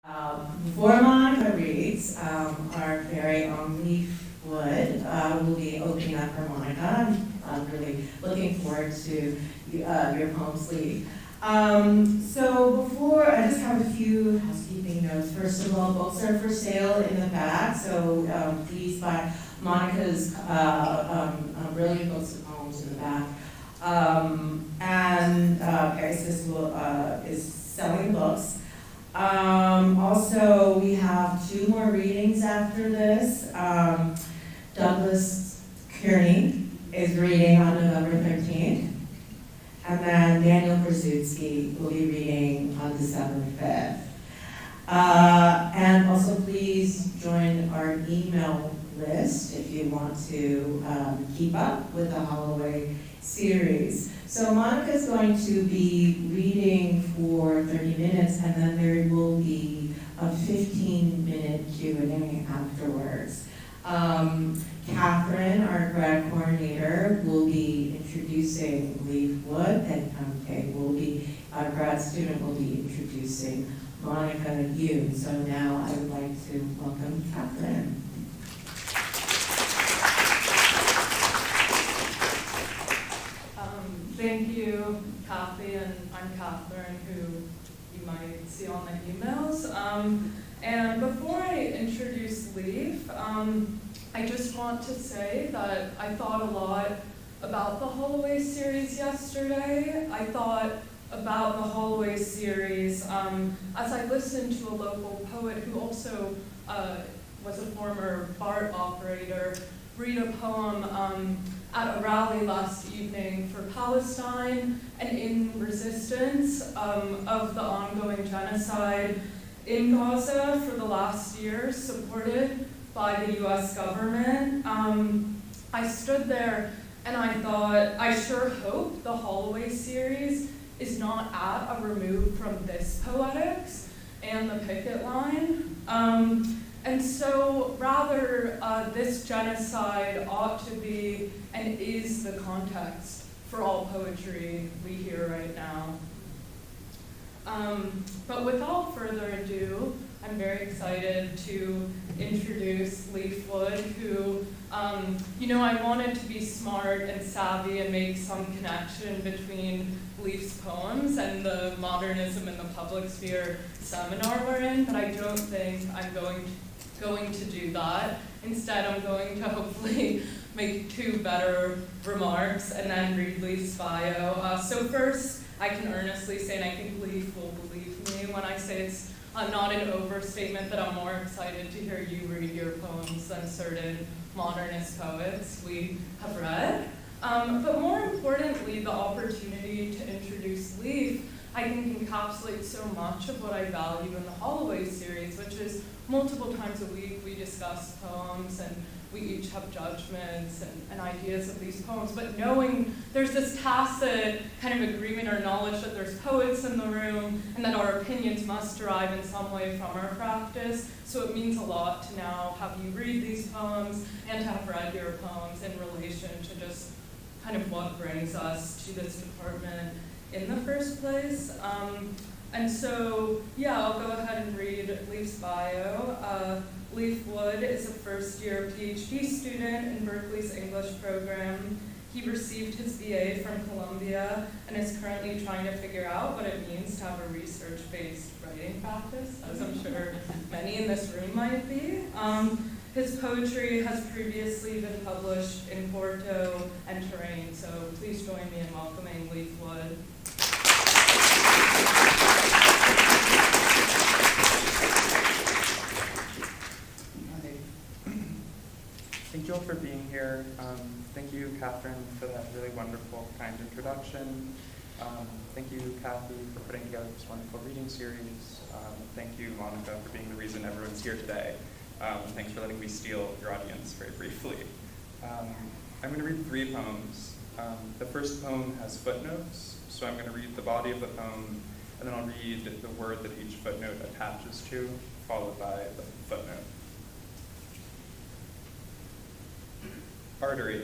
Before Monica reads, our very own Leif Wood will be opening up for Monica. I'm really looking forward to your poems, Leif. So before, I just have a few housekeeping notes. First of all, books are for sale in the back, so please buy Monica's brilliant books of poems in the back. And Paris is selling books. Also, we have 2 more readings after this. Douglas Kearney is reading on November 13th. And then Daniel Brzezinski will be reading on December 5th. And also please join our email list if you want to keep up with the Holloway series. So Monica is going to be reading for 30 minutes, and then there will be a 15-minute Q&A afterwards. Catherine, our grad coordinator, will be introducing Leif Wood, and Hyungtae will be, our grad student will be introducing Monica Youn. So now I would like to welcome Catherine. Thank you, Kathy, and I'm Catherine, who you might see on the emails. And before I introduce Leif, I just want to say that I thought a lot about the Holloway series yesterday. I thought about the Holloway series as I listened to a local poet who also was a former BART operator read a poem at a rally last evening for Palestine and in resistance of the ongoing genocide in Gaza for the last year, supported by the US government. I stood there and I thought, I sure hope the Holloway series is not at a remove from this poetics and the picket line. And so rather, this genocide ought to be and is the context for all poetry we hear right now. But without further ado, I'm very excited to introduce Leif Wood, who, I wanted to be smart and savvy and make some connection between Leif's poems and the Modernism in the Public Sphere seminar we're in, but I don't think I'm going to do that. Instead, I'm going to hopefully make 2 better remarks and then read Leif's bio. So first, I can earnestly say, and I think Leif will believe me when I say it's not an overstatement that I'm more excited to hear you read your poems than certain modernist poets we have read. But more importantly, the opportunity to introduce Leif, I think, encapsulates so much of what I value in the Holloway series, which is multiple times a week we discuss poems and we each have judgments and ideas of these poems, but knowing there's this tacit kind of agreement or knowledge that there's poets in the room and that our opinions must derive in some way from our practice. So it means a lot to now have you read these poems and to have read your poems in relation to just kind of what brings us to this department in the first place. And so, I'll go ahead and read Leif's bio. Leif Wood is a first-year PhD student in Berkeley's English program. He received his BA from Columbia and is currently trying to figure out what it means to have a research-based writing practice, as I'm sure many in this room might be. His poetry has previously been published in Quarto and Terrain, so please join me in welcoming Leif Wood. Thank you all for being here. Thank you, Catherine, for that really wonderful, kind introduction. Thank you, Kathy, for putting together this wonderful reading series. Thank you, Monica, for being the reason everyone's here today. Thanks for letting me steal your audience very briefly. I'm going to read 3 poems. The first poem has footnotes, so I'm going to read the body of the poem, and then I'll read the word that each footnote attaches to, followed by the footnote. Artery.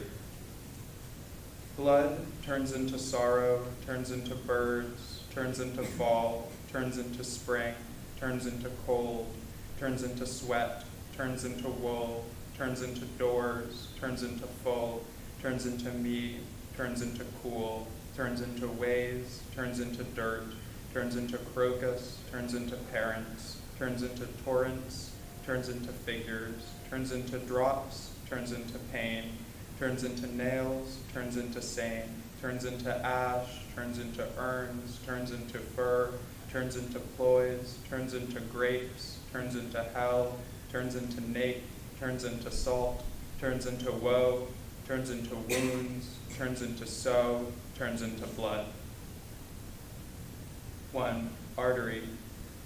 Blood turns into sorrow, turns into birds, turns into fall, turns into spring, turns into cold, turns into sweat, turns into wool, turns into doors, turns into full, turns into me, turns into cool, turns into ways, turns into dirt, turns into crocus, turns into parents, turns into torrents, turns into figures, turns into drops, turns into pain, turns into nails, turns into sane, turns into ash, turns into urns, turns into fur, turns into ploys, turns into grapes, turns into hell, turns into nape, turns into salt, turns into woe, turns into wounds, turns into sow, turns into blood. 1. Artery.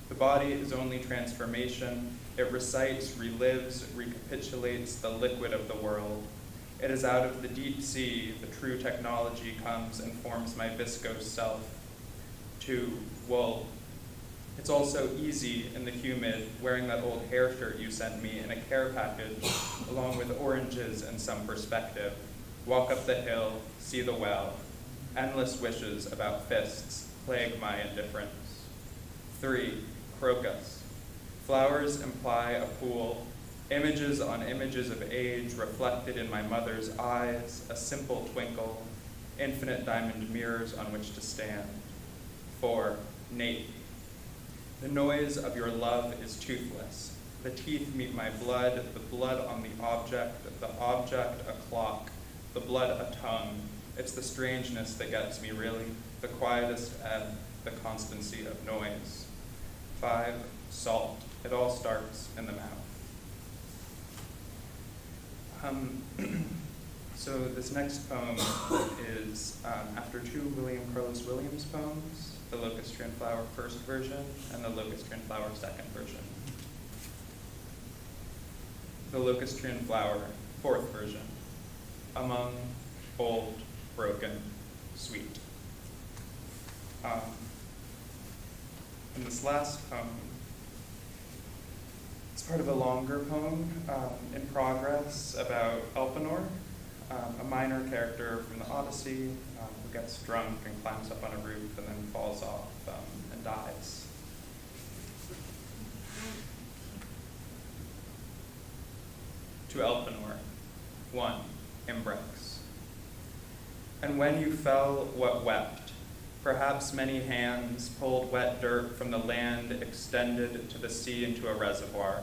The body is only transformation. It recites, relives, recapitulates the liquid of the world. It is out of the deep sea the true technology comes and forms my viscose self. 2. Wool. It's also easy in the humid, wearing that old hair shirt you sent me in a care package, along with oranges and some perspective. Walk up the hill, see the well. Endless wishes about fists plague my indifference. 3. Crocus. Flowers imply a pool, images on images of age reflected in my mother's eyes, a simple twinkle, infinite diamond mirrors on which to stand. 4. Nape. The noise of your love is toothless. The teeth meet my blood, the blood on the object a clock, the blood a tongue. It's the strangeness that gets me really, the quietest ebb, the constancy of noise. 5. Salt. It all starts in the mouth. So this next poem is after two William Carlos Williams poems, the Locust Tree and Flower first version and the Locust Tree and Flower second version. The Locust Tree and Flower fourth version. Among old, broken, sweet. And this last poem, it's part of a longer poem in progress about Elpenor, a minor character from the Odyssey who gets drunk and climbs up on a roof and then falls off and dies. To Elpenor, 1, Imbrex. And when you fell, what wept? Perhaps many hands pulled wet dirt from the land extended to the sea into a reservoir.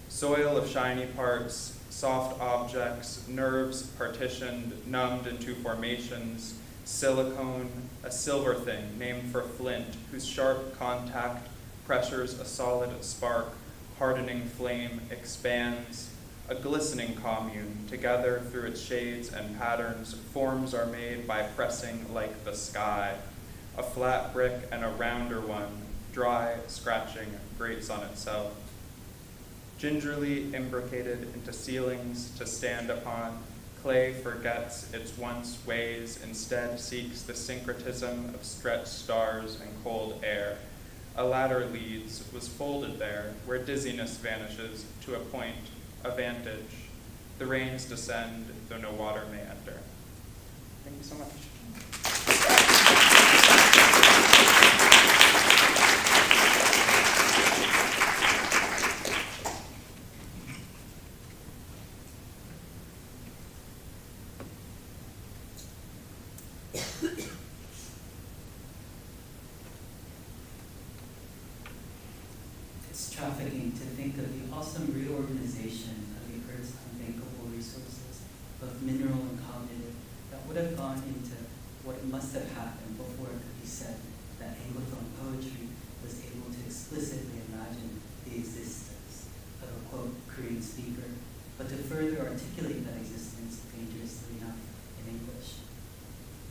Soil of shiny parts, soft objects, nerves partitioned, numbed into formations, silicone, a silver thing named for flint, whose sharp contact pressures a solid spark, hardening flame expands, a glistening commune, together through its shades and patterns, forms are made by pressing like the sky. A flat brick and a rounder one, dry, scratching, grates on itself. Gingerly imbricated into ceilings to stand upon, clay forgets its once ways, instead seeks the syncretism of stretched stars and cold air. A ladder leads, was folded there, where dizziness vanishes to a point, a vantage. The rains descend, though no water may enter. Thank you so much. It's trafficking to think of the awesome reorganization of the Earth's unthinkable resources, both mineral and cognitive, that would have gone into what must have happened before it could be said that Anglophone poetry was able to explicitly imagine the existence of a, quote, Korean speaker, but to further articulate that existence dangerously enough in English.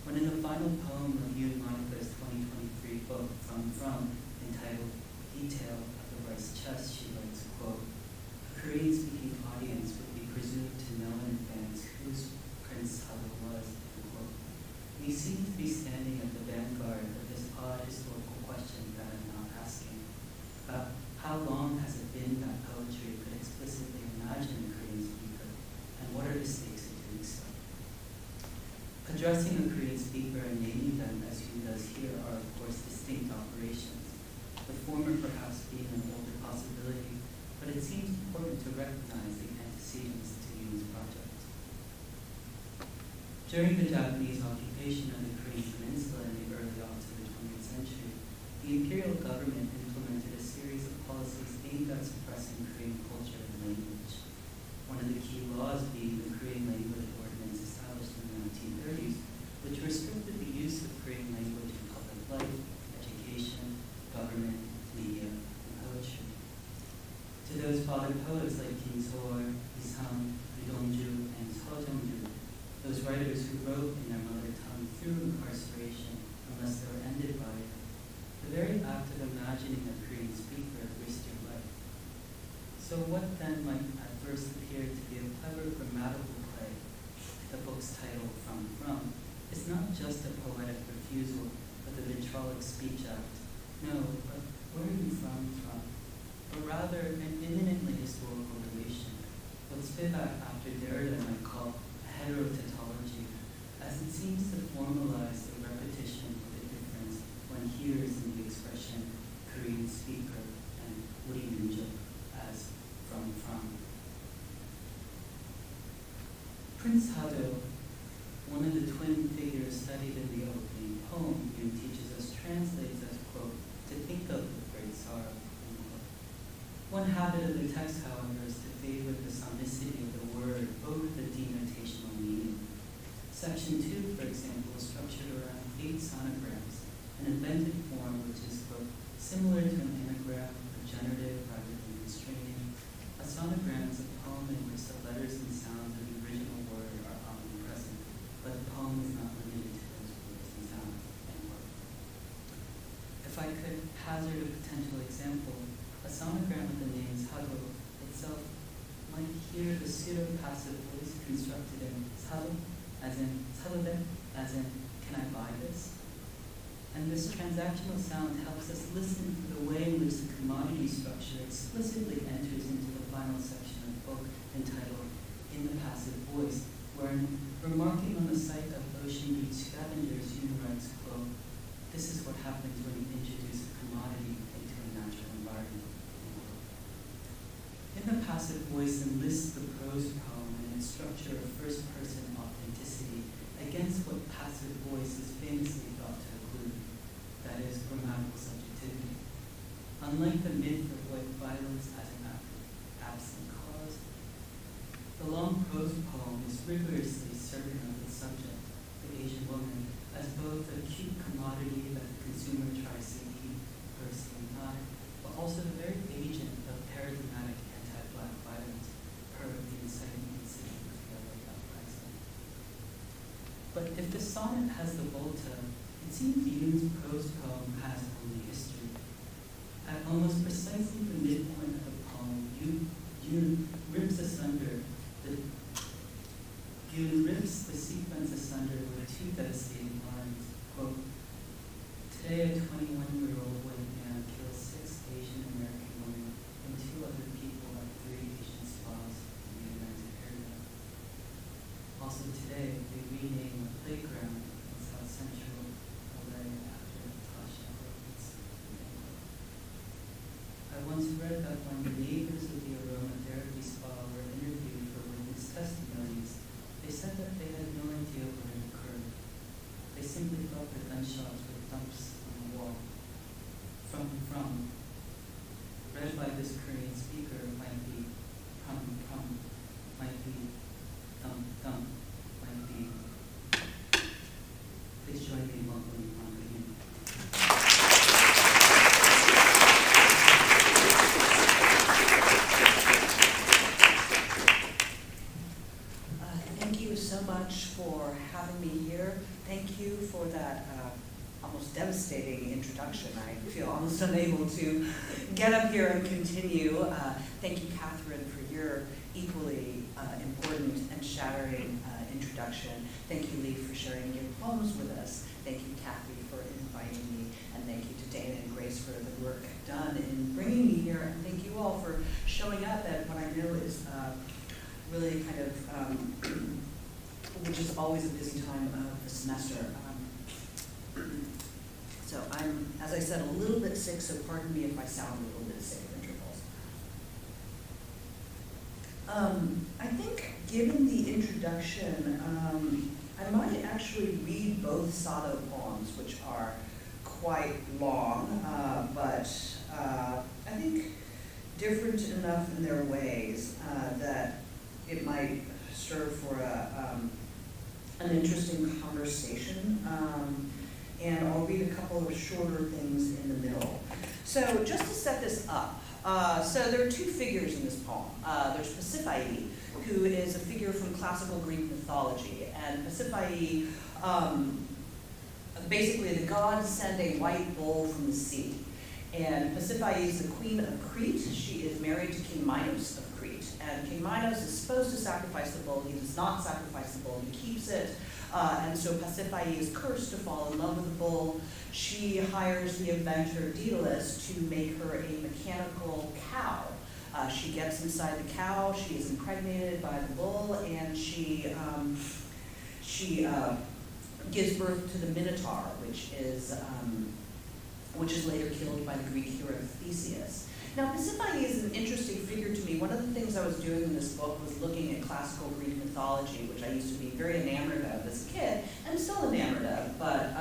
When in the final poem reviewed Monica's 2023 book, From, entitled Detail of the Rice Chest, she writes, quote, a Korean-speaking audience would be presumed to know in advance whose Prince Hallyu was, end quote. We seem to be standing at the vanguard of this odd historical question that I'm now asking, about how long has it been that poetry could explicitly imagine a Korean speaker, and what are the stakes of doing so? Addressing a Korean speaker and naming them as Youn does here being an older possibility, but it seems important to recognize the antecedents to Youn's project. During the Japanese occupation of the Korean Peninsula in the early aughts of the 20th century, the imperial government implemented a series of policies aimed at suppressing Korean culture and language. One of the key laws being the Korean Language Ordinance established in the 1930s, which restricted the use of Korean language in public life, education, government, media, and poetry. To those father poets like Kim So-il, Isang, Lee Dong-ju, and Seo Jung-ju, those writers who wrote in their mother tongue through incarceration unless they were ended by it, the very act of imagining a Korean speaker risked your life. So what then might at first appear to be a clever grammatical play, the book's title, From, is not just a poetic refusal of the vitriolic speech act. No, but where are you from? But rather an imminently historical relation, what Spivak after Derrida might call a heterotautology, as it seems to formalize the repetition of the difference one hears in the expression Korean speaker and 우리 민족 as from. Prince Hado, one of the twin figures studied in the opening poem Youn teaches us, translates as, quote, to think of with great sorrow, unquote. One habit of the text, however, is to favor the sonicity of the word over the denotational meaning. Section 2, for example, is structured around 8 sonograms, an invented form which is, quote, similar to an anagram, but generative rather than constraining. A sonogram is a poem in which the letters and sounds of the original word are omnipresent, but the poem is not limited to those words and sounds, end quote. If I could hazard a potential example, a sonogram with the names Hado itself might hear the pseudo-passive voice constructed in Sado, as in Sadode, as in, can I buy this? And this transactional sound helps us listen for the way in which the commodity structure explicitly enters into the final section of the book entitled In the Passive Voice, where in remarking on the site of Ocean Beach Scavengers, Youn writes, quote, this is what happens when you introduce a commodity into a natural environment. In the Passive Voice enlists the prose poem and its structure of first-person authenticity against what passive voice is famously thought to include, that is, grammatical subjectivity. Unlike the myth of white violence as an absent cause, the long prose poem is rigorously certain of its subject, the Asian woman, as both a cute commodity that the consumer tries to eat, person, not, but also the very agent of paradigmatic anti-black violence, per the inciting incident of the LA uprising. But if the sonnet has the volta, it seems Youn's prose poem has only history. At almost precisely the midpoint of the poem, Youn rips the sequence asunder with 2 devastating lines. Quote, today a 21-year-old white man kills 6 Asian American women and 2 other people at 3 Asian spas in the United area. Also today, they rename a playground in South Central LA after Tasha Horowitz. I once read that when the neighbors of the aromatherapy spa were interviewed for witness testimonies, they said that they had no idea what had occurred. They simply thought the gunshots were thumps on the wall. From, read by this Korean speaker might be prum, might be thump, might be. Please join me in welcoming Monica Youn. Thank you so much for having me here. Thank you for that almost devastating introduction. I feel almost unable to get up here and continue. Thank you, Catherine, for your equally important and shattering introduction. Thank you, Leif, for sharing your poems with us. Thank you, Kathy, for inviting me. And thank you to Dana and Grace for the work done in bringing me here. And thank you all for showing up at what I know is really kind of, which is always a busy time of the semester. So I'm, as I said, a little bit sick, so pardon me if I sound a little bit sick at intervals. I think, given the introduction, I might actually read both Sado poems, which are quite long, but I think different enough in their ways that it might serve for an interesting conversation. And I'll read a couple of shorter things in the middle. So just to set this up, so there are two figures in this poem. There's Pasiphae, who is a figure from classical Greek mythology. And Pasiphae, basically the gods send a white bull from the sea. And Pasiphae is the queen of Crete. She is married to King Minos of Crete. And King Minos is supposed to sacrifice the bull. He does not sacrifice the bull, he keeps it. And so Pasiphae is cursed to fall in love with the bull. She hires the inventor Daedalus to make her a mechanical cow. She gets inside the cow, she is impregnated by the bull, and she gives birth to the Minotaur, which is later killed by the Greek hero Theseus. Now, Pasiphae is an interesting figure to me. One of the things I was doing in this book was looking at classical Greek mythology, which I used to be very enamored of as a kid, and I'm still enamored of, but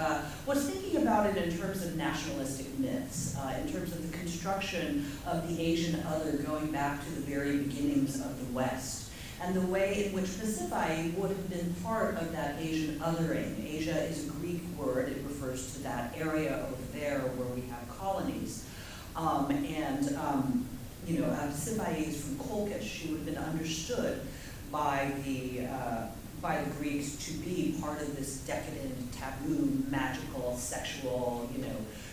was thinking about it in terms of nationalistic myths, in terms of the construction of the Asian other going back to the very beginnings of the West, and the way in which Pasiphae would have been part of that Asian othering. Asia is a Greek word. It refers to that area over there where we have colonies. Pasiphae is from Colchis. She would have been understood by the Greeks to be part of this decadent, taboo, magical, sexual,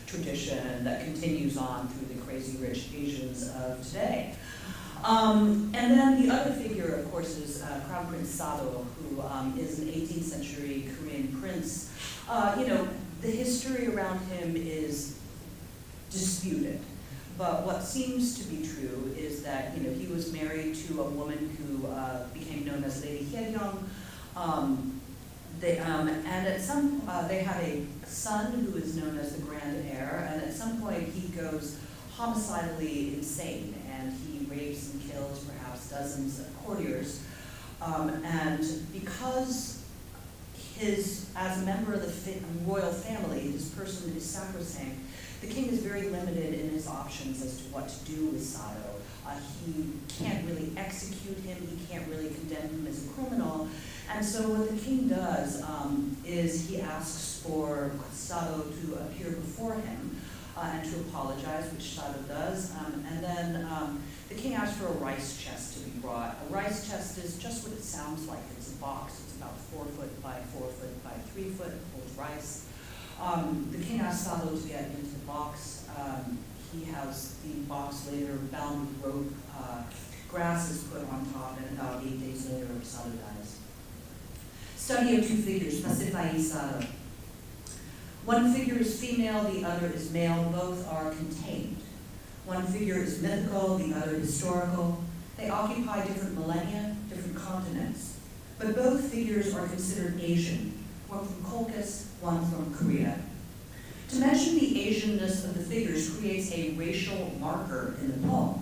tradition that continues on through the crazy rich Asians of today. And then the other figure, of course, is Crown Prince Sado, who is an 18th century Korean prince. The history around him is disputed. But what seems to be true is that he was married to a woman who became known as Lady Hyungtae. They had a son who is known as the Grand Heir, and at some point he goes homicidally insane, and he rapes and kills perhaps dozens of courtiers. And because as a member of the royal family, his person is sacrosanct, the king is very limited in his options as to what to do with Sado. He can't really execute him, he can't really condemn him as a criminal, and so what the king does is he asks for Sado to appear before him and to apologize, which Sado does, and then the king asks for a rice chest to be brought. A rice chest is just what it sounds like. It's a box. It's about 4 foot by 4 foot by 3 foot. It holds rice. The king asks Sado to get into the box. He has the box later bound with rope. Grass is put on top, and about 8 days later, Sado dies. Study of two figures, Pasiphae Sado. One figure is female, the other is male. Both are contained. One figure is mythical, the other historical. They occupy different millennia, different continents. But both figures are considered Asian, one from Colchis, one from Korea. To mention the Asianness of the figures creates a racial marker in the poem.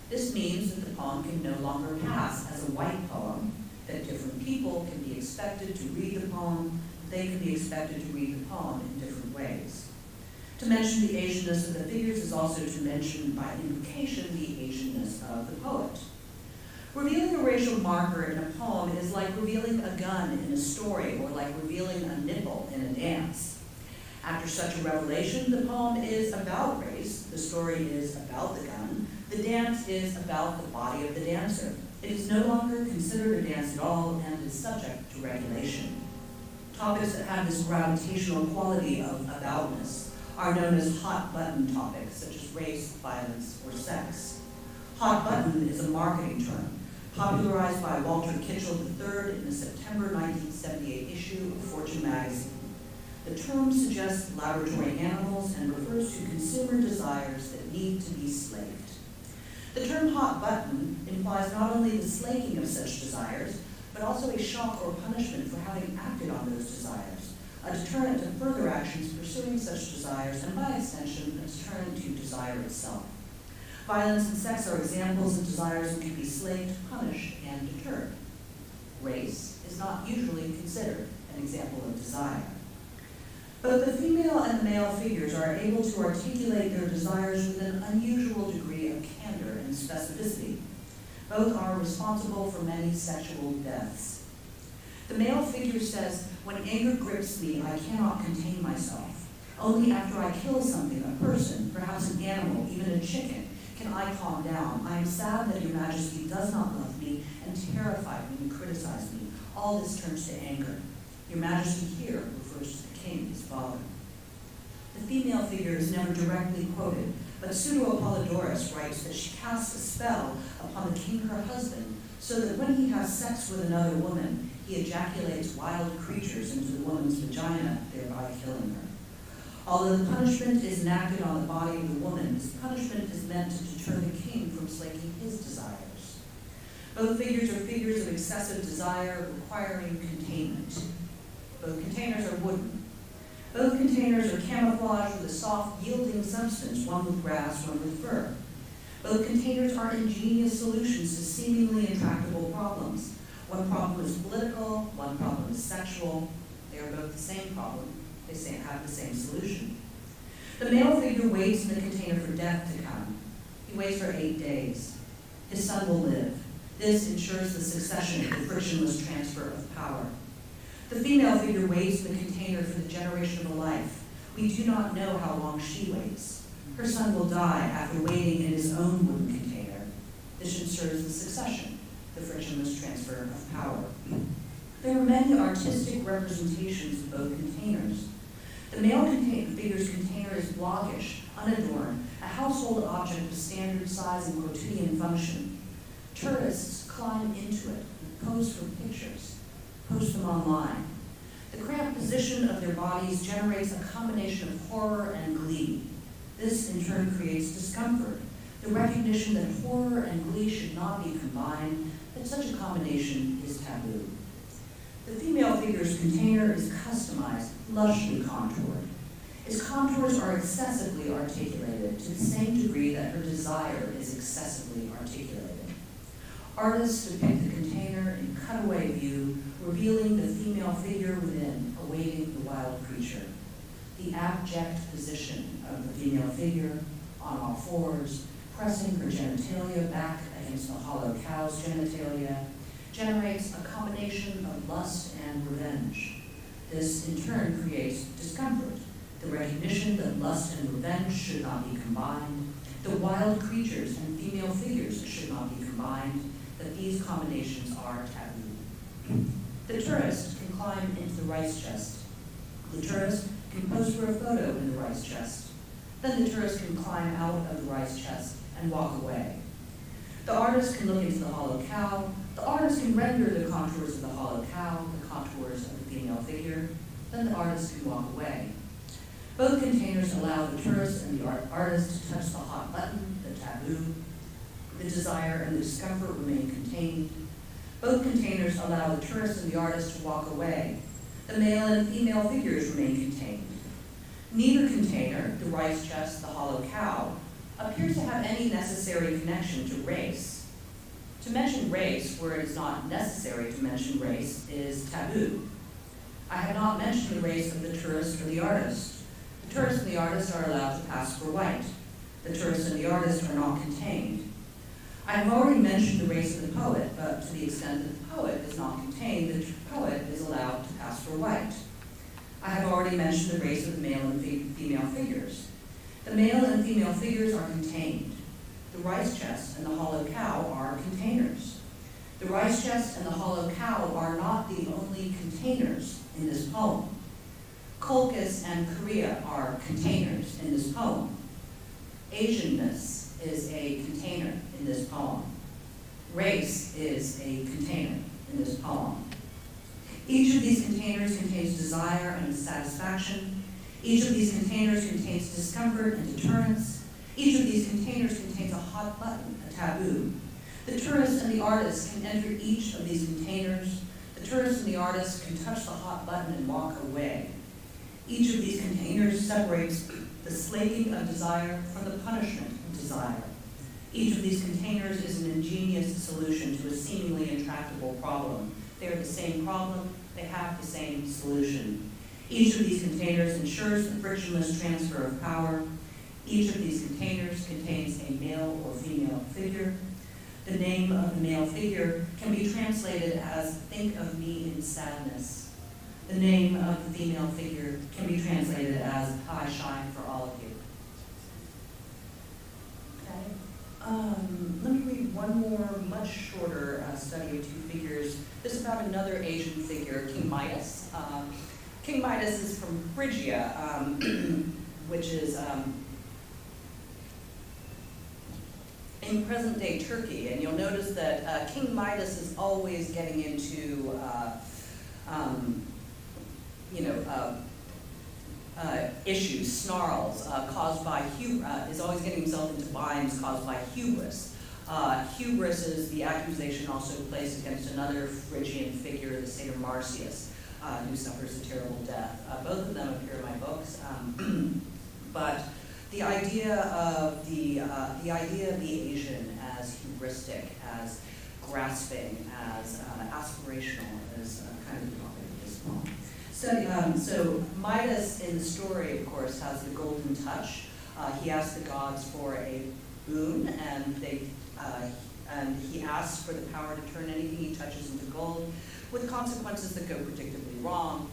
This means that the poem can no longer pass as a white poem, that different people can be expected to read the poem, they can be expected to read the poem in different ways. To mention the Asianness of the figures is also to mention, by implication, the Asianness of the poet. Revealing a racial marker in a poem is like revealing a gun in a story, or like revealing a nipple in a dance. After such a revelation, the poem is about race, the story is about the gun, the dance is about the body of the dancer. It is no longer considered a dance at all and is subject to regulation. Topics that have this gravitational quality of aboutness are known as hot button topics, such as race, violence, or sex. Hot button is a marketing term, popularized by Walter Kitchell III in the September 1978 issue of Fortune magazine. The term suggests laboratory animals and refers to consumer desires that need to be slaked. The term hot button implies not only the slaking of such desires, but also a shock or punishment for having acted on those desires. a deterrent to further actions pursuing such desires, and by extension, a deterrent to desire itself. Violence and sex are examples of desires that can be slaked, punished, and deterred. Race is not usually considered an example of desire. Both the female and the male figures are able to articulate their desires with an unusual degree of candor and specificity. Both are responsible for many sexual deaths. The male figure says, "When anger grips me, I cannot contain myself. Only after I kill something, a person, perhaps an animal, even a chicken, can I calm down. I am sad that your majesty does not love me and terrified when you criticize me. All this turns to anger. Your majesty here," refers to the king, his father. The female figure is never directly quoted, but Pseudo-Apollodorus writes that she casts a spell upon the king, her husband, so that when he has sex with another woman, he ejaculates wild creatures into the woman's vagina, thereby killing her. Although the punishment is enacted on the body of the woman, this punishment is meant to deter the king from slaking his desires. Both figures are figures of excessive desire requiring containment. Both containers are wooden. Both containers are camouflaged with a soft, yielding substance, one with grass, one with fur. Both containers are ingenious solutions to seemingly intractable problems. One problem is political, one problem is sexual. They are both the same problem. They have the same solution. The male figure waits in the container for death to come. He waits for 8 days. His son will live. This ensures the succession, the frictionless transfer of power. The female figure waits in the container for the generation of a life. We do not know how long she waits. Her son will die after waiting in his own wooden container. This ensures the succession, the frictionless transfer of power. There are many artistic representations of both containers. The male figure's container is blockish, unadorned, a household object of standard size and quotidian function. Tourists climb into it and pose for pictures, post them online. The cramped position of their bodies generates a combination of horror and glee. This, in turn, creates discomfort, the recognition that horror and glee should not be combined, that such a combination is taboo. The female figure's container is customized, lushly contoured. Its contours are excessively articulated to the same degree that her desire is excessively articulated. Artists depict the container in cutaway view, revealing the female figure within, awaiting the wild creature. The abject position of the female figure, on all fours, pressing her genitalia back against the hollow cow's genitalia, generates a combination of lust and revenge. This, in turn, creates discomfort, the recognition that lust and revenge should not be combined, the wild creatures and female figures should not be combined, that these combinations are taboo. The tourist can climb into the rice chest. The tourist can pose for a photo in the rice chest. Then the tourist can climb out of the rice chest and walk away. The artist can look into the hollow cow. The artist can render the contours of the hollow cow, the contours of the female figure. Then the artist can walk away. Both containers allow the tourist and the artist to touch the hot button, the taboo. The desire and the discomfort remain contained. Both containers allow the tourist and the artist to walk away. The male and female figures remain contained. Neither container, the rice chest, the hollow cow, appears to have any necessary connection to race. To mention race where it is not necessary to mention race is taboo. I have not mentioned the race of the tourist or the artist. The tourist and the artist are allowed to pass for white. The tourist and the artist are not contained. I have already mentioned the race of the poet, but to the extent that the poet is not contained, the poet is allowed to pass for white. I have already mentioned the race of the male and female figures. The male and female figures are contained. The rice chest and the hollow cow are containers. The rice chest and the hollow cow are not the only containers in this poem. Colchis and Korea are containers in this poem. Asianness is a container in this poem. Race is a container in this poem. Each of these containers contains desire and satisfaction. Each of these containers contains discomfort and deterrence. Each of these containers contains a hot button, a taboo. The tourist and the artist can enter each of these containers. The tourist and the artist can touch the hot button and walk away. Each of these containers separates the slaking of desire from the punishment of desire. Each of these containers is an ingenious solution to a seemingly intractable problem. They are the same problem, they have the same solution. Each of these containers ensures the frictionless transfer of power. Each of these containers contains a male or female figure. The name of the male figure can be translated as "think of me in sadness." The name of the female figure can be translated as "I shine for all of you." Okay. Let me read one more, much shorter study of two figures. This is about another Asian figure, King Midas. King Midas is from Phrygia, which is in present-day Turkey, and you'll notice that King Midas is always getting into, issues, snarls caused by is always getting himself into binds caused by hubris. Hubris is the accusation also placed against another Phrygian figure, the satyr Marsyas, who suffers a terrible death. Both of them appear in my books, but the idea of the Asian as hubristic, as grasping, as aspirational is kind of the topic of this poem. So Midas in the story, of course, has the golden touch. He asks the gods for a boon, and he asks for the power to turn anything he touches into gold, with consequences that go predictably wrong.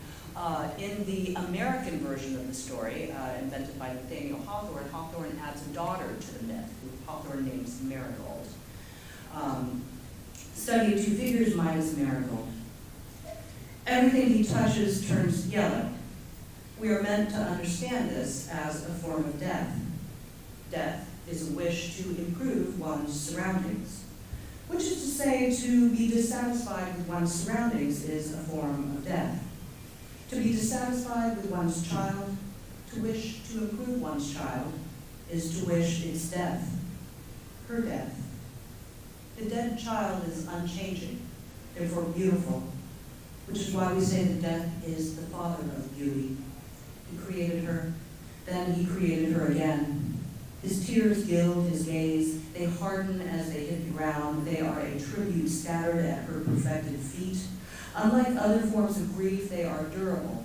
In the American version of the story, invented by Nathaniel Hawthorne, Hawthorne adds a daughter to the myth, who Hawthorne names Marigold. Study of two figures, Midas, Marigold. Everything he touches turns yellow. We are meant to understand this as a form of death. Death is a wish to improve one's surroundings, which is to say, to be dissatisfied with one's surroundings is a form of death. To be dissatisfied with one's child, to wish to improve one's child, is to wish its death, her death. The dead child is unchanging, therefore beautiful, which is why we say that death is the father of beauty. He created her, then he created her again. His tears gild his gaze, they harden as they hit the ground, they are a tribute scattered at her perfected feet. Unlike other forms of grief, they are durable,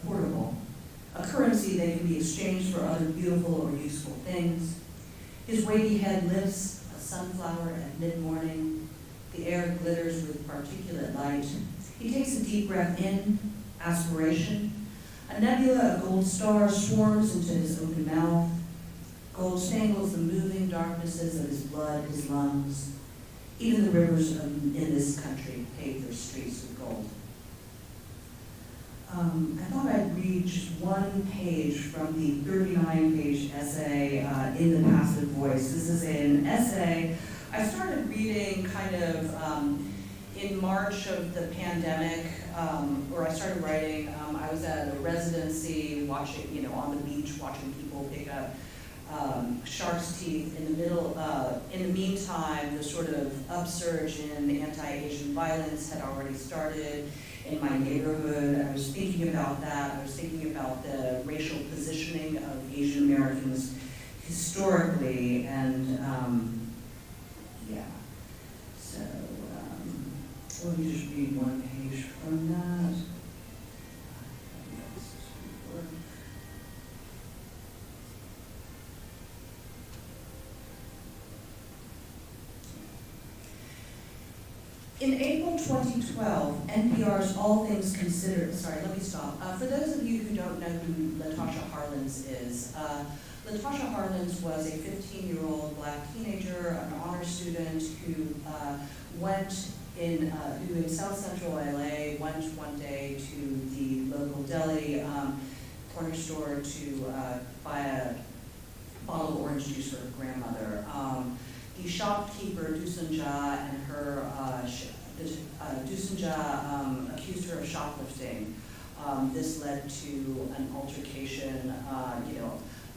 portable. A currency they can be exchanged for other beautiful or useful things. His weighty head lifts a sunflower at mid-morning. The air glitters with particulate light. He takes a deep breath in, aspiration. A nebula of gold stars swarms into his open mouth. Gold spangles the moving darknesses of his blood, his lungs. Even the rivers in this country pave their streets with gold. I thought I'd read just one page from the 39-page essay in the passive voice. This is an essay I started reading kind of in March of the pandemic, or I started writing. I was at a residency watching, on the beach, watching people pick up shark's teeth in the middle. In the meantime, the sort of upsurge in anti-Asian violence had already started in my neighborhood. I was thinking about that. I was thinking about the racial positioning of Asian Americans historically, and yeah. So let me just read one page from that. In April 2012, NPR's All Things Considered, sorry, let me stop. For those of you who don't know who Latasha Harlins is, Latasha Harlins was a 15-year-old black teenager, an honor student who who in South Central LA went one day to the local deli corner store to buy a bottle of orange juice for her grandmother. The shopkeeper, Dusunja, and her, Dusunja accused her of shoplifting. This led to an altercation.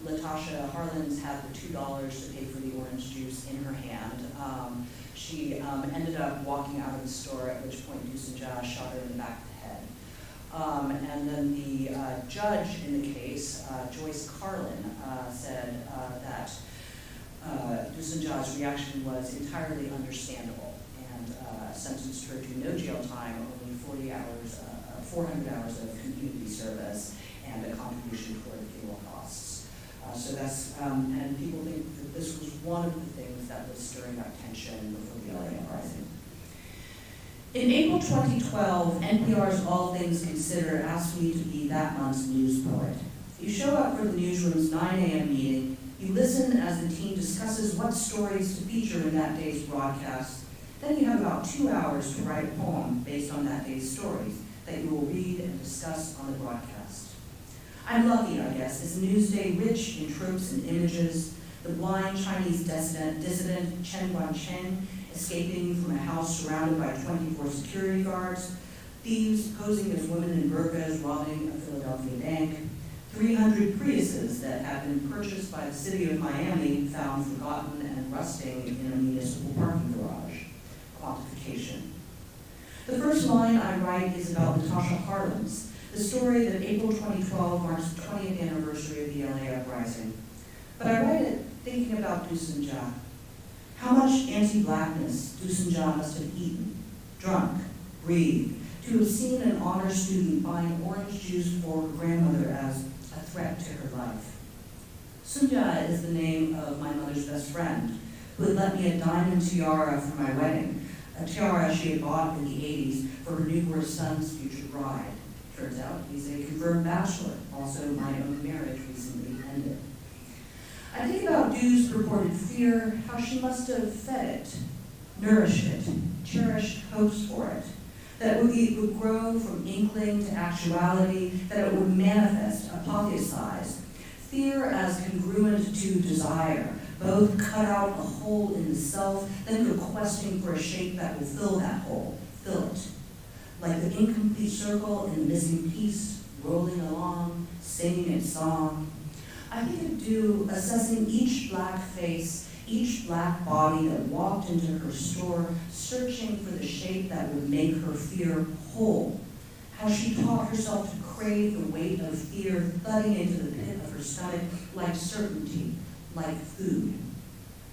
Latasha Harlins had the $2 to pay for the orange juice in her hand. She ended up walking out of the store, at which point Dusunja shot her in the back of the And then the judge in the case, Joyce Carlin, said that Dusanjah's reaction was entirely understandable and sentenced her to no jail time, only 400 hours of community service and a contribution toward funeral costs. So that's, and people think that this was one of the things that was stirring up tension before the LA uprising. In April 2012, NPR's All Things Considered asked me to be that month's news poet. You show up for the newsroom's 9 a.m. meeting, you listen as the team discusses what stories to feature in that day's broadcast. Then you have about 2 hours to write a poem based on that day's stories that you will read and discuss on the broadcast. I'm lucky, I guess. Is a news day rich in tropes and images? The blind Chinese dissident Chen Guangcheng escaping from a house surrounded by 24 security guards, thieves posing as women in burqas robbing a Philadelphia bank, 300 Priuses that have been purchased by the city of Miami found forgotten and rusting in a municipal parking garage. Quantification. The first line I write is about Natasha Harlins, the story that April 2012 marks the 20th anniversary of the LA uprising. But I write it thinking about Dusanjah. How much anti-blackness Dusanjah must have eaten, drunk, breathed, to have seen an honor student buying orange juice for her grandmother as a threat to her life. Sunja is the name of my mother's best friend, who had lent me a diamond tiara for my wedding, a tiara she had bought in the 80s for her newborn son's future bride. Turns out he's a confirmed bachelor, also my own marriage recently ended. I think about Du's purported fear, how she must have fed it, nourished it, cherished hopes for it, that it would grow from inkling to actuality, that it would manifest, apotheosize, fear as congruent to desire, both cut out a hole in the self, then go questing for a shape that will fill that hole, fill it. Like the incomplete circle in the missing piece, rolling along, singing its song. I think of Du assessing each black face, each black body that walked into her store, searching for the shape that would make her fear whole. How she taught herself to crave the weight of fear thudding into the pit of her stomach like certainty, like food.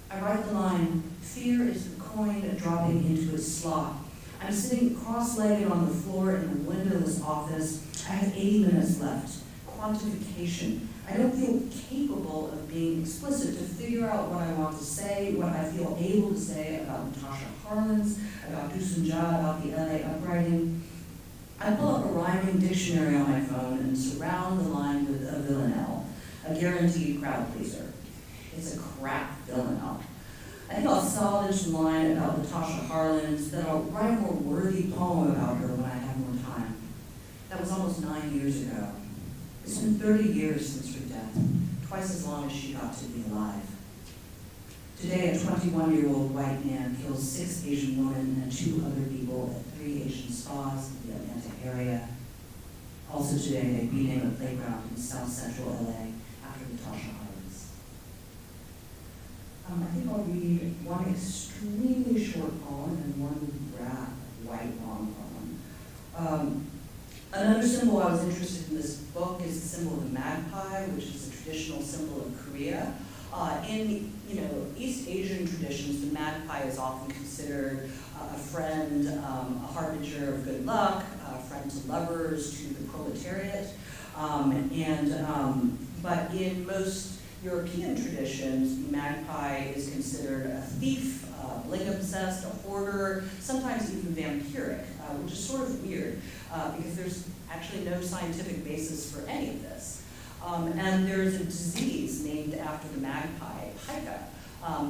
I write the line, fear is the coin dropping into its slot. I'm sitting cross-legged on the floor in a windowless office. I have 80 minutes left. Quantification. I don't feel capable of being explicit to figure out what I want to say, what I feel able to say about Natasha Harlins, about Dusanjah, about the LA uprising. I pull up a rhyming dictionary on my phone and surround the line with a villanelle, a guaranteed crowd pleaser. It's a crap villanelle. I think I'll salvage the line about Natasha Harlins, then I'll write a more worthy poem about her when I have more time. That was almost 9 years ago. It's been 30 years since her death, twice as long as she got to be alive. Today, a 21-year-old white man kills 6 Asian women and 2 other people at 3 Asian spas in the Atlanta area. Also today, they rename a playground in South Central LA after Natasha Harlins. I think I'll read one extremely short poem and one white long poem. Another symbol I was interested in this book is the symbol of the magpie, which is a traditional symbol of Korea. In East Asian traditions, the magpie is often considered a friend, a harbinger of good luck, a friend to lovers, to the proletariat. But in most European traditions, the magpie is considered a thief, bling-obsessed, a hoarder, sometimes even vampiric, which is sort of weird because there's actually no scientific basis for any of this. And there's a disease named after the magpie, pica.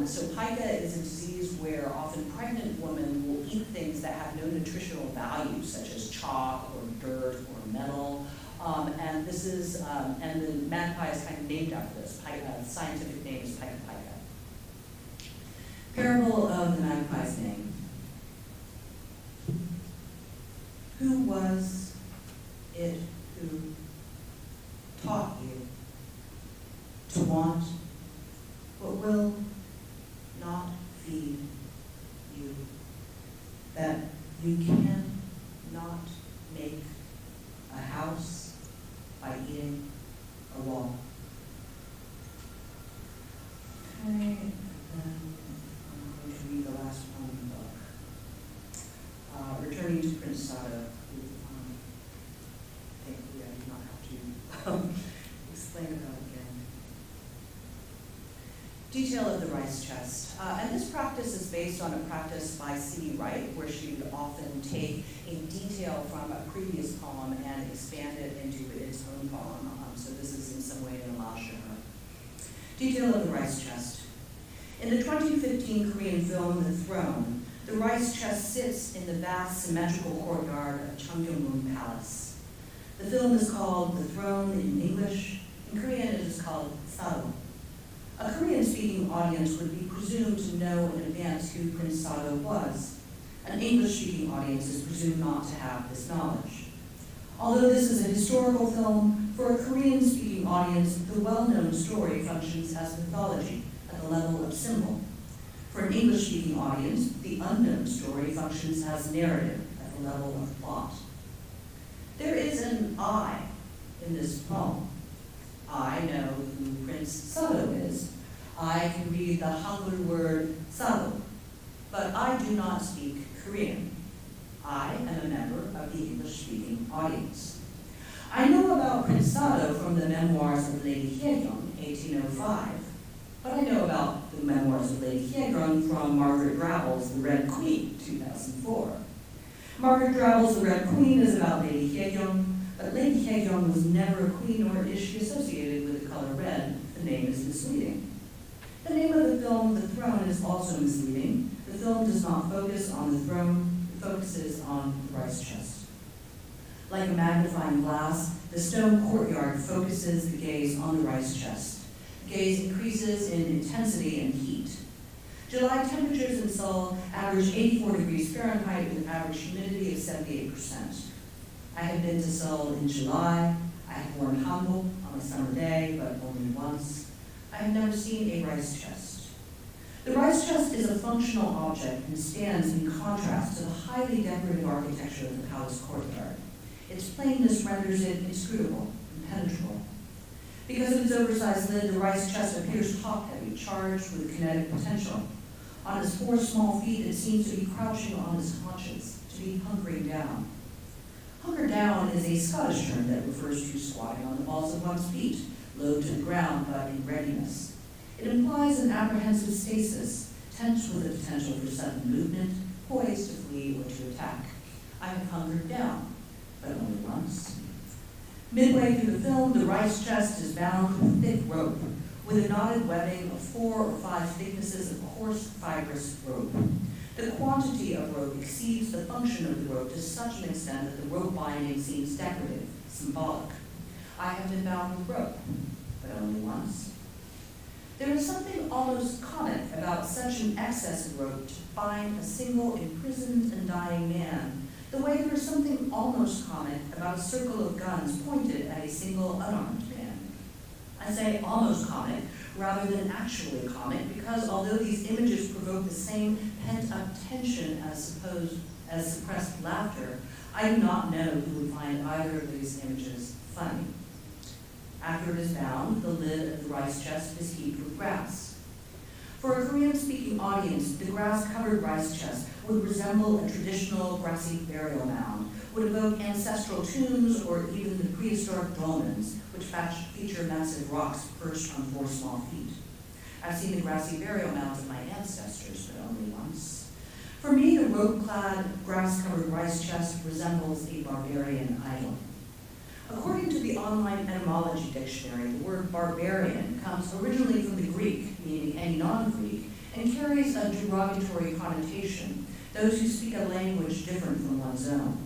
So pica is a disease where often pregnant women will eat things that have no nutritional value, such as chalk or dirt or metal. And this is, and the magpie is kind of named after this. The scientific name is pica pica. Parable of the magpie's name. Who was it who taught you to want what will not feed you, that you can not make a house by eating a wall. Okay, and then I'm going to read the last poem in the book. Returning to Prince Sado, who thankfully I do not have to explain about again. Detail of the rice chest. And this practice is based on a practice by C. Wright, where she would often take a detail from a previous poem and expand it into its own poem. So this is in some way an homage to her. Detail of the rice chest. In the 2015 Korean film, The Throne, the rice chest sits in the vast symmetrical courtyard of Cheonggyemun Palace. The film is called The Throne in English. In Korean, it is called Sado. A Korean-speaking audience would be presumed to know in advance who Prince Sado was. An English-speaking audience is presumed not to have this knowledge. Although this is a historical film, for a Korean-speaking audience, the well-known story functions as mythology at the level of symbol. For an English-speaking audience, the unknown story functions as narrative at the level of plot. There is an I in this poem. I know who Prince Sado is. I can read the Hangul word Sado, but I do not speak Korean. I am a member of the English-speaking audience. I know about Prince Sado from the memoirs of Lady Hyung, 1805, but I know about the memoirs of Lady Hyung from Margaret Drabble's The Red Queen, 2004. Margaret Drabble's The Red Queen is about Lady Hyung, but Lady Hyung was never a queen, nor is she associated with the color red. The name is misleading. The name of the film, The Throne, is also misleading. The film does not focus on the throne, it focuses on the rice chest. Like a magnifying glass, the stone courtyard focuses the gaze on the rice chest. The gaze increases in intensity and heat. July temperatures in Seoul average 84 degrees Fahrenheit with average humidity of 78%. I have been to Seoul in July. I have worn hanbok on a summer day, but only once. I have never seen a rice chest. The rice chest is a functional object and stands in contrast to the highly decorative architecture of the palace courtyard. Its plainness renders it inscrutable, impenetrable. Because of its oversized lid, the rice chest appears top-heavy, charged with kinetic potential. On its 4 small feet, it seems to be crouching on its haunches, to be hunkering down. Hunker down is a Scottish term that refers to squatting on the balls of one's feet, low to the ground but in readiness. It implies an apprehensive stasis, tense with the potential for sudden movement, poised to flee or to attack. I have hunkered down, but only once. Midway through the film, the rice chest is bound with thick rope, with a knotted webbing of 4 or 5 thicknesses of coarse fibrous rope. The quantity of rope exceeds the function of the rope to such an extent that the rope binding seems decorative, symbolic. I have been bound with rope, but only once. There is something almost comic about such an excess of rope to bind a single imprisoned and dying man, the way there is something almost comic about a circle of guns pointed at a single unarmed man. I say almost comic rather than actually comic because although these images provoke the same pent-up tension as suppressed laughter, I do not know who would find either of these images funny. After it is bound, the lid of the rice chest is heaped with grass. For a Korean-speaking audience, the grass-covered rice chest would resemble a traditional grassy burial mound, would evoke ancestral tombs or even the prehistoric dolmens, which feature massive rocks perched on 4 small feet. I've seen the grassy burial mounds of my ancestors, but only once. For me, the rope-clad, grass-covered rice chest resembles a barbarian idol. According to the online etymology dictionary, the word barbarian comes originally from the Greek, meaning any non-Greek, and carries a derogatory connotation, those who speak a language different from one's own.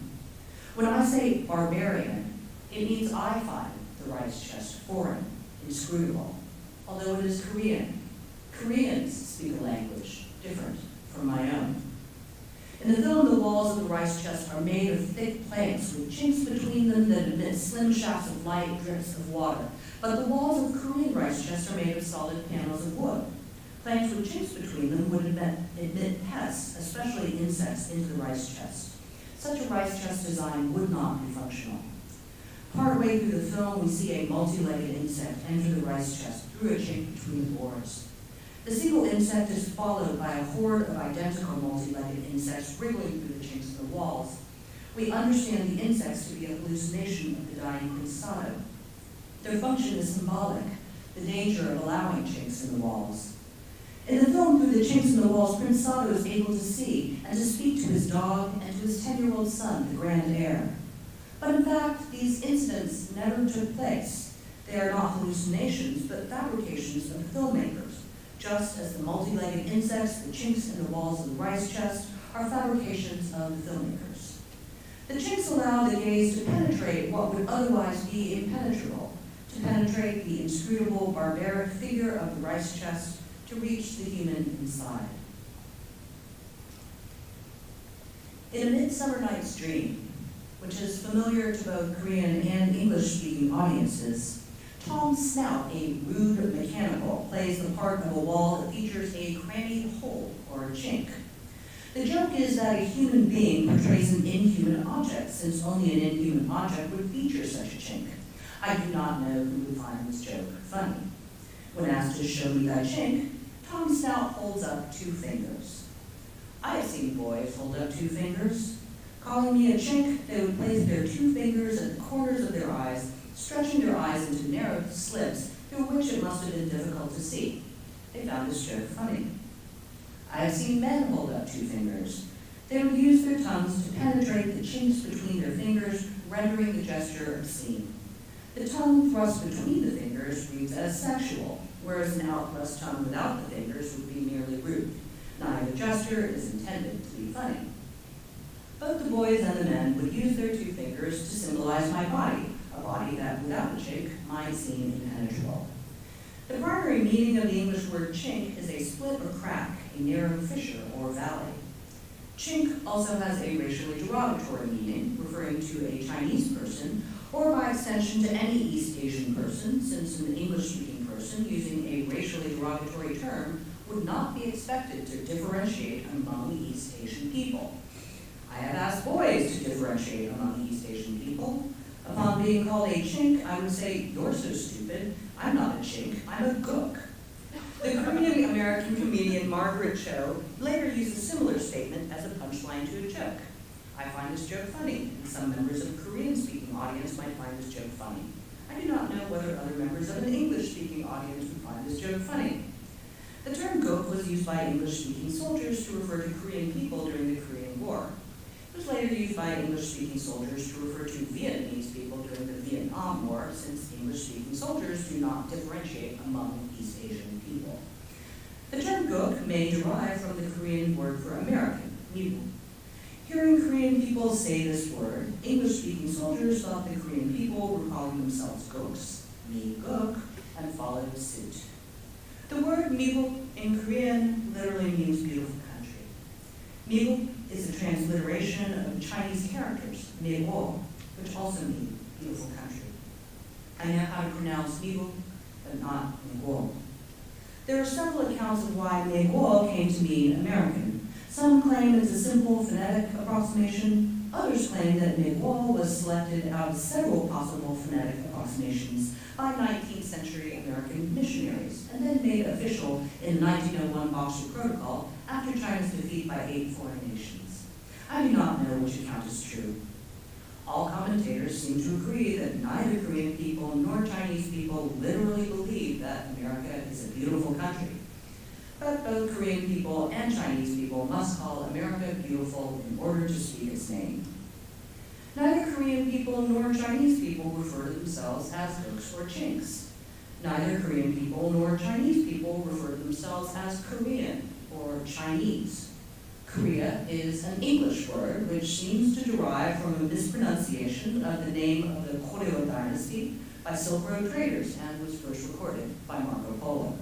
When I say barbarian, it means I find the rice chest foreign, inscrutable, although it is Korean. Koreans speak a language different from my own. In the film, the walls of the rice chest are made of thick planks with chinks between them that emit slim shafts of light drips of water. But the walls of Korean rice chests are made of solid panels of wood. Planks with chinks between them would admit pests, especially insects, into the rice chest. Such a rice chest design would not be functional. Partway through the film, we see a multi-legged insect enter the rice chest through a chink between the boards. The single insect is followed by a horde of identical multi-legged insects wriggling through the chinks in the walls. We understand the insects to be a hallucination of the dying Pensado. Their function is symbolic, the danger of allowing chinks in the walls. In the film, through the chinks in the walls, Pensado is able to see and to speak to his dog and to his 10-year-old son, the grand heir. But in fact, these incidents never took place. They are not hallucinations, but fabrications of the filmmakers, just as the multi-legged insects, the chinks in the walls of the rice chest, are fabrications of the filmmakers. The chinks allow the gaze to penetrate what would otherwise be impenetrable, to penetrate the inscrutable, barbaric figure of the rice chest, to reach the human inside. In A Midsummer Night's Dream, which is familiar to both Korean and English-speaking audiences, Tom Snout, a rude mechanical, plays the part of a wall that features a crannied hole, or a chink. The joke is that a human being portrays an inhuman object, since only an inhuman object would feature such a chink. I do not know who would find this joke funny. When asked to show me thy chink, Tom Snout holds up 2 fingers. I have seen boys hold up 2 fingers. Calling me a chink, they would place their 2 fingers at the corners of their eyes, stretching their eyes into narrow slits through which it must have been difficult to see. They found this joke funny. I have seen men hold up 2 fingers. They would use their tongues to penetrate the chinks between their fingers, rendering the gesture obscene. The tongue thrust between the fingers reads as sexual, whereas an outthrust tongue without the fingers would be merely rude. Neither gesture is intended to be funny. Both the boys and the men would use their 2 fingers to symbolize my body, a body that without the chink might seem impenetrable. The primary meaning of the English word chink is a split or crack, a narrow fissure or valley. Chink also has a racially derogatory meaning, referring to a Chinese person, or by extension to any East Asian person, since an English-speaking person using a racially derogatory term would not be expected to differentiate among East Asian people. I have asked boys to differentiate among East Asian people. Upon being called a chink, I would say, "You're so stupid. I'm not a chink, I'm a gook." The Korean-American comedian Margaret Cho later used a similar statement as a punchline to a joke. I find this joke funny, and some members of a Korean-speaking audience might find this joke funny. I do not know whether other members of an English-speaking audience would find this joke funny. The term gook was used by English-speaking soldiers to refer to Korean people during the Korean War. It was later used by English-speaking soldiers to refer to Vietnamese people during the Vietnam War, since English-speaking soldiers do not differentiate among East Asian people. The term gook may derive from the Korean word for American, mibu. Hearing Korean people say this word, English-speaking soldiers thought the Korean people were calling themselves gooks, mi gook, and followed suit. The word mibu in Korean literally means beautiful country. Mibu is a transliteration of Chinese characters, miwo, which also mean beautiful country. I know how to pronounce mibu, but not miwo. There are several accounts of why miwo came to mean American. Some claim it's a simple phonetic approximation. Others claim that miwo was selected out of several possible phonetic approximations by 19th century American missionaries, and then made official in the 1901 Boxer Protocol after China's defeat by 8 foreign nations. I do not know which account is true. All commentators seem to agree that neither Korean people nor Chinese people literally believe that America is a beautiful country. But both Korean people and Chinese people must call America beautiful in order to speak its name. Neither Korean people nor Chinese people refer to themselves as gooks or chinks. Neither Korean people nor Chinese people refer to themselves as Korean or Chinese. Korea is an English word which seems to derive from a mispronunciation of the name of the Goryeo dynasty by Silk Road traders and was first recorded by Marco Polo.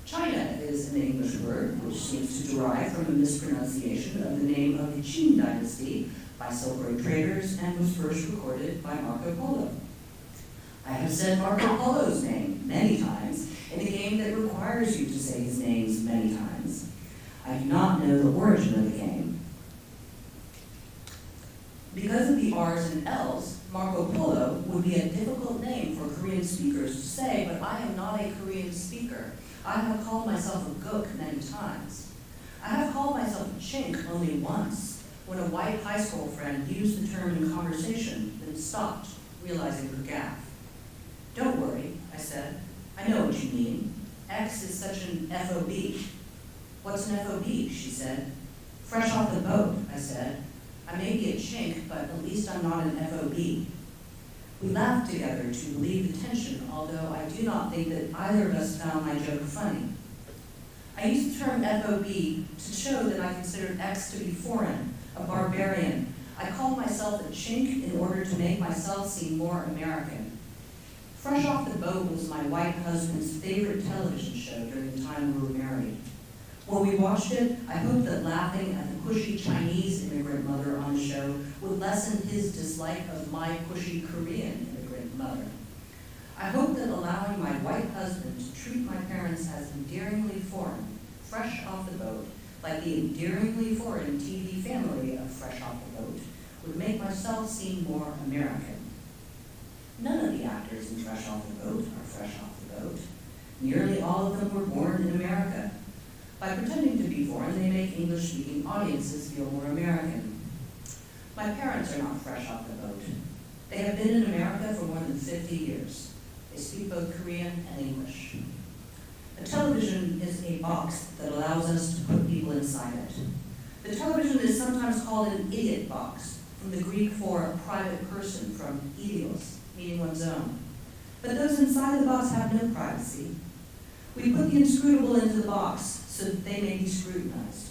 China is an English word which seems to derive from a mispronunciation of the name of the Qing dynasty by Silk Road traders and was first recorded by Marco Polo. I have said Marco Polo's name many times in a game that requires you to say his names many times. I do not know the origin of the game. Because of the R's and L's, Marco Polo would be a difficult name for Korean speakers to say, but I am not a Korean speaker. I have called myself a gook many times. I have called myself a chink only once, when a white high school friend used the term in conversation, then stopped, realizing her gaffe. Don't worry, I said. I know what you mean. X is such an FOB. What's an FOB, she said. Fresh off the boat, I said. I may be a chink, but at least I'm not an FOB. We laughed together to relieve the tension, although I do not think that either of us found my joke funny. I used the term FOB to show that I considered X to be foreign, a barbarian. I called myself a chink in order to make myself seem more American. Fresh Off the Boat was my white husband's favorite television show during the time we were married. When we watched it, I hoped that laughing at the pushy Chinese immigrant mother on the show would lessen his dislike of my pushy Korean immigrant mother. I hoped that allowing my white husband to treat my parents as endearingly foreign, fresh off the boat, like the endearingly foreign TV family of Fresh Off the Boat, would make myself seem more American. None of the actors in Fresh Off the Boat are fresh off the boat. Nearly all of them were born in America. By pretending to be foreign, they make English-speaking audiences feel more American. My parents are not fresh off the boat. They have been in America for more than 50 years. They speak both Korean and English. A television is a box that allows us to put people inside it. The television is sometimes called an idiot box, from the Greek for a private person, from idios, meaning one's own. But those inside the box have no privacy. We put the inscrutable into the box so that they may be scrutinized.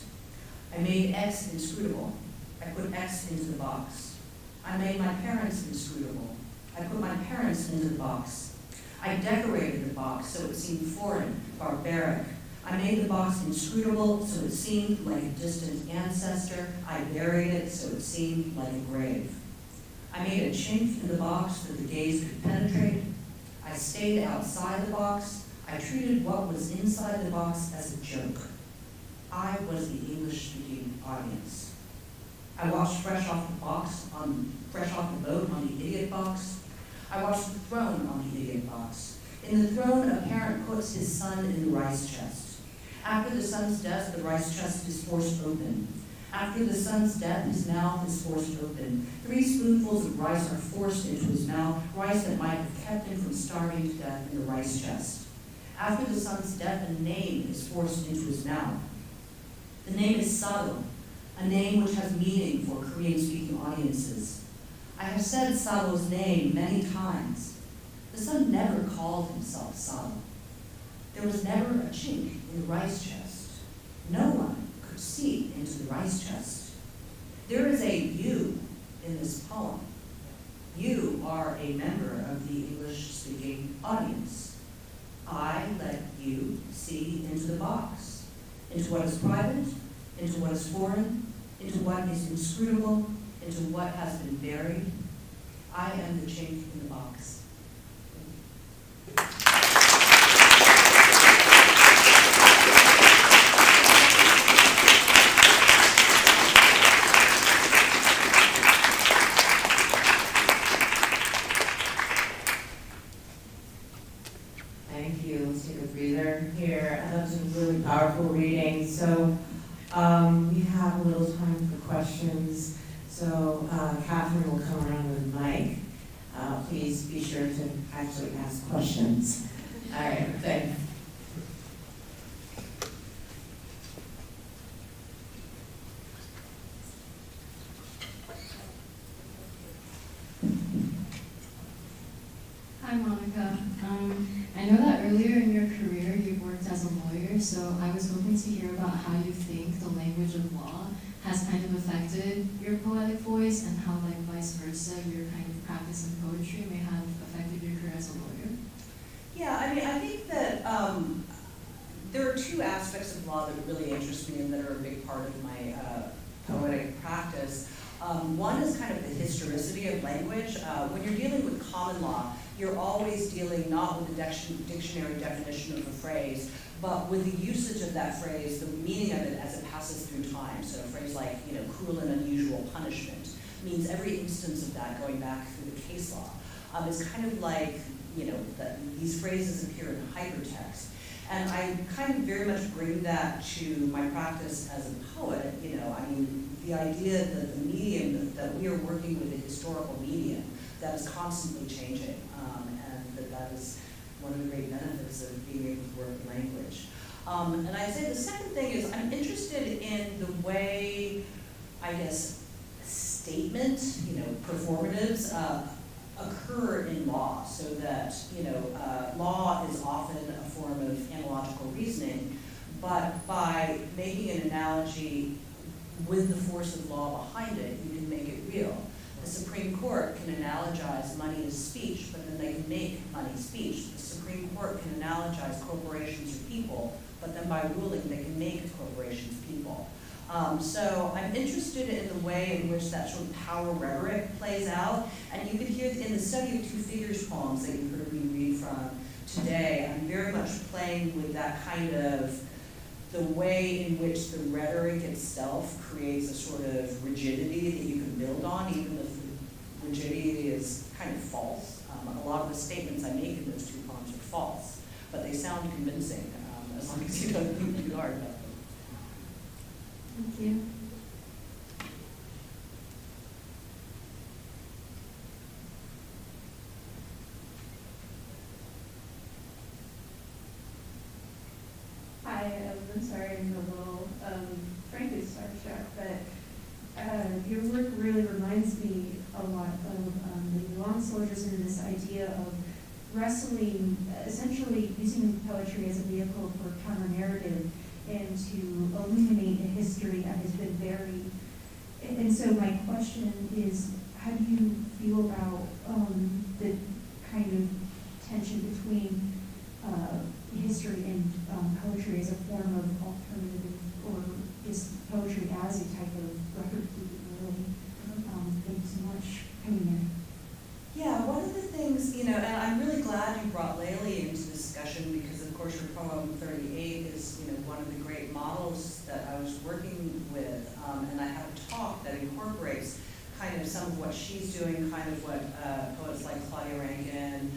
I made X inscrutable. I put X into the box. I made my parents inscrutable. I put my parents into the box. I decorated the box so it seemed foreign, barbaric. I made the box inscrutable so it seemed like a distant ancestor. I buried it so it seemed like a grave. I made a chink in the box that the gaze could penetrate. I stayed outside the box. I treated what was inside the box as a joke. I was the English-speaking audience. I watched Fresh Off the Boat on the idiot box. I watched The Throne on the idiot box. In The Throne, a parent puts his son in the rice chest. After the son's death, the rice chest is forced open. After the son's death, his mouth is forced open. 3 spoonfuls of rice are forced into his mouth, rice that might have kept him from starving to death in the rice chest. After the son's death, a name is forced into his mouth. The name is Sado, a name which has meaning for Korean-speaking audiences. I have said Sado's name many times. The son never called himself Sado. There was never a chink in the rice chest. No one could see into the rice chest. There is a you in this poem. You are a member of the English-speaking audience. I let you see into the box, into what is private, into what is foreign, into what is inscrutable, into what has been buried. I am the chink in the box. Thank you. Let's take a breather here. That was a really powerful reading. So we have a little time for questions. So Catherine will come around with a mic. Please be sure to actually ask questions. All right, thanks. Hi, Monica. I know that earlier in your career you worked as a lawyer, so I was hoping to hear about how you think the language of law has kind of affected your poetic voice and how, like, vice versa, your kind of practice in poetry may have affected your career as a lawyer. Yeah, I mean, I think that there are 2 aspects of law that really interest me and that are a big part of my poetic practice. One is kind of the historicity of language. When you're dealing with common law, you're always dealing not with the dictionary definition of a phrase, but with the usage of that phrase, the meaning of it as it passes through time. So a phrase like, cruel and unusual punishment. means every instance of that going back through the case law. It's kind of like, you know, these phrases appear in hypertext. And I kind of very much bring that to my practice as a poet. You know, I mean, the idea that the medium, that we are working with a historical medium that is constantly changing, and that is one of the great benefits of being able to work in language. And I'd say the second thing is I'm interested in the way, I guess, statement, you know, performatives occur in law, so that, you know, law is often a form of analogical reasoning, but by making an analogy with the force of law behind it, you can make it real. The Supreme Court can analogize money as speech, but then they can make money speech. The Supreme Court can analogize corporations or people, but then by ruling they can make corporations people. So I'm interested in the way in which that sort of power rhetoric plays out. And you could hear in the study of Two Figures poems that you heard me read from today, I'm very much playing with that kind of the way in which the rhetoric itself creates a sort of rigidity that you can build on, even if the rigidity is kind of false. A lot of the statements I make in those two poems are false, but they sound convincing as long as you don't think too hard about them. Thank you. Hi, I'm sorry, I'm a little, frankly, starstruck, but your work really reminds me a lot of the Long Soldiers and this idea of wrestling, essentially using poetry as a vehicle for counter-narrative and to illuminate a history that has been buried. And so my question is, how do you feel about the kind of tension between history and poetry as a form of alternative, or just poetry as a type of record keeping, really? Thank you so much for coming in. Yeah, one of the things, you know, and I'm really glad you brought Layli into discussion, because of course your poem 38 is, you know, one of the great models that I was working with, and I have a talk that incorporates kind of some of what she's doing, kind of what poets like Claudia Rankin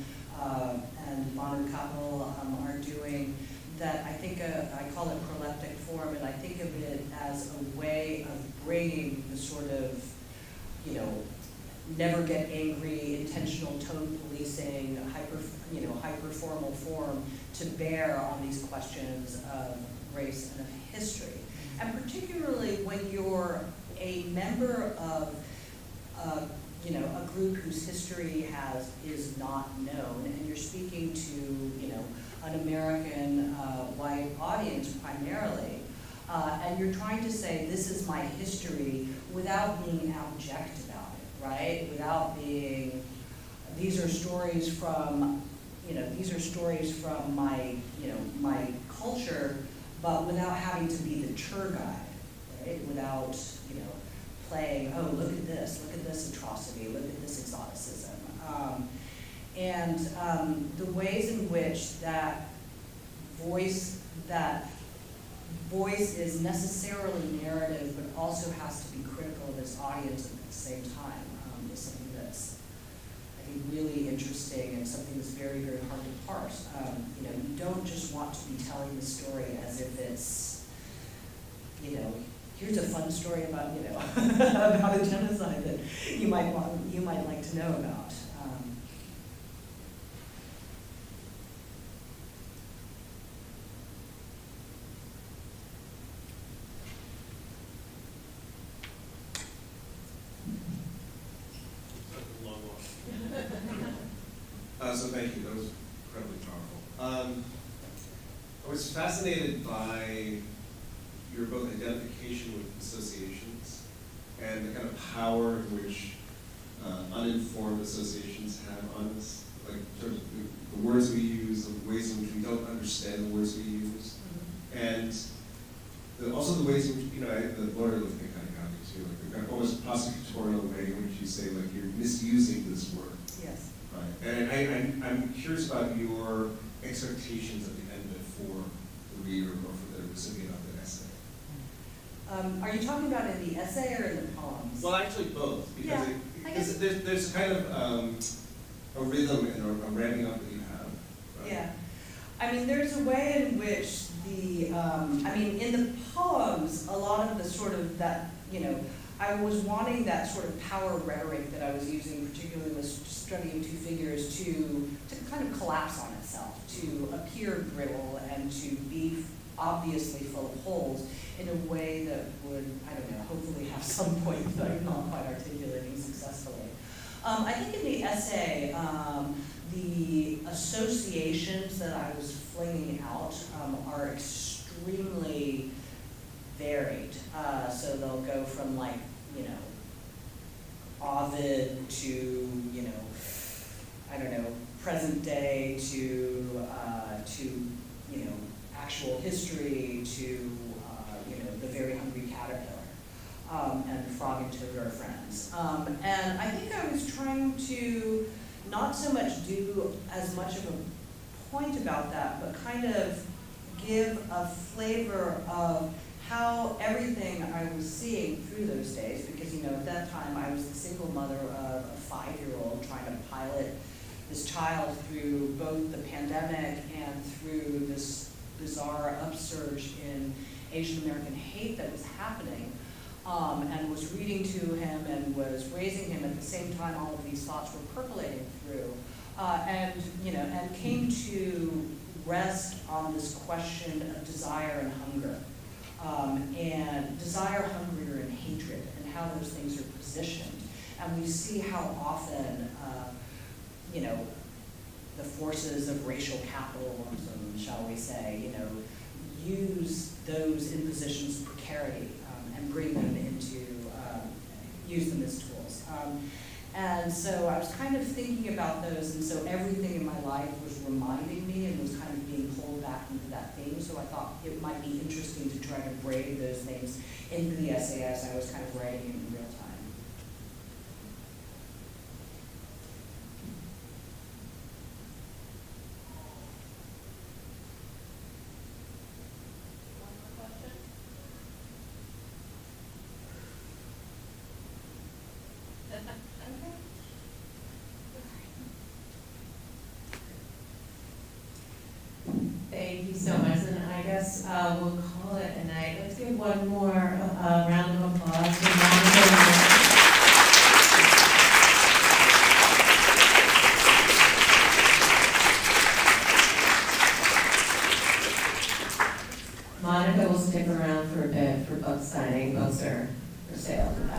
and Manu Kapil are doing, that I think I call it proleptic form, and I think of it as a way of bringing the sort of, you know, never get angry, intentional tone policing, hyper formal form to bear on these questions of race and of history. And particularly when you're a member of a group whose history is not known, and you're speaking to, you know, an American white audience primarily, and you're trying to say, this is my history, without being abject about it, right? Without being, these are stories from my, you know, my culture, but without having to be the tour guide, right? Without, you know, playing, oh, look at this atrocity, look at this exoticism. The ways in which that voice is necessarily narrative, but also has to be critical of its audience at the same time, is something that's, I think, really interesting, and something that's very, very hard to parse. You know, you don't just want to be telling the story as if it's, you know, here's a fun story about, you know, about a genocide that you might like to know about. So thank you, that was incredibly powerful. I was fascinated by your both identification with associations and the kind of power in which uninformed associations have on us, like in terms of the words we use, the ways in which we don't understand the words we use, and also the ways in which, you know, the lawyer look at kind of got me too, like the kind of almost prosecutorial way in which you say, like, you're misusing this word. Yes. Right. And I'm curious about your expectations at the end of it for the reader or for the recipient of the essay. Are you talking about in the essay or in the poems? Well, actually both, because, Yeah, I guess- there's kind of a rhythm and a ramping up that you have. Right? Yeah. I mean, there's a way in which in the poems, a lot of the sort of that, I was wanting that sort of power rhetoric that I was using, particularly with studying two figures, to kind of collapse on itself, to appear brittle and to be obviously full of holes in a way that would, hopefully have some point that I'm not quite articulating successfully. I think in the essay, the associations that I was flinging out are extremely varied. So they'll go from Ovid to, present day to actual history to, the very hungry caterpillar. And Frog and Toad are friends. And I think I was trying to not so much do as much of a point about that, but kind of give a flavor of how everything I was seeing through those days, because at that time I was the single mother of a 5-year-old trying to pilot this child through both the pandemic and through this bizarre upsurge in Asian American hate that was happening, and was reading to him and was raising him at the same time all of these thoughts were percolating through, and came to rest on this question of desire and hunger, and desire, hunger, and hatred, and how those things are positioned. And we see how often, the forces of racial capitalism, shall we say, use those impositions of precarity and bring them into, use them as tools. And so I was kind of thinking about those, and so everything in my life was reminding me and was kind of being pulled back into that theme. So I thought it might be interesting to try to braid those things into the essay as I was kind of writing it in real time. Thank you so much, and I guess we'll call it a night. Let's give one more